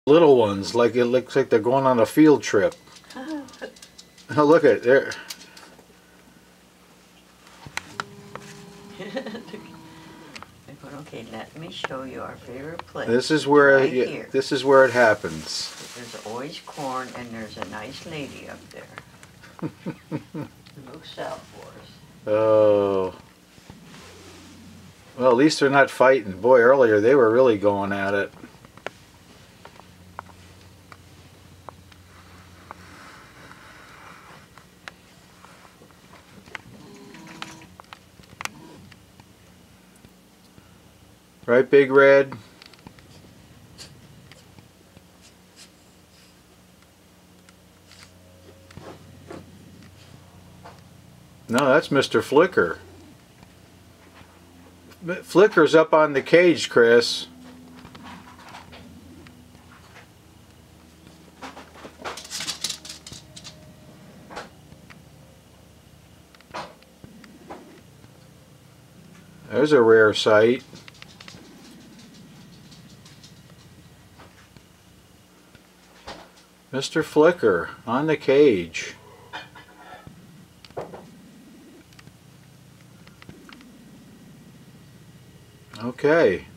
Little ones, like it looks like they're going on a field trip. Oh, look at it there. Okay, let me show you our favorite place. This is where right this is where it happens. There's always corn, and there's a nice lady up there. Looks out for us. Oh. Well, at least they're not fighting. Boy, earlier they were really going at it. Right, Big Red? No, that's Mr. Flicker. Flicker's up on the cage, Chris. There's a rare sight. Mr. Flicker on the cage. Okay.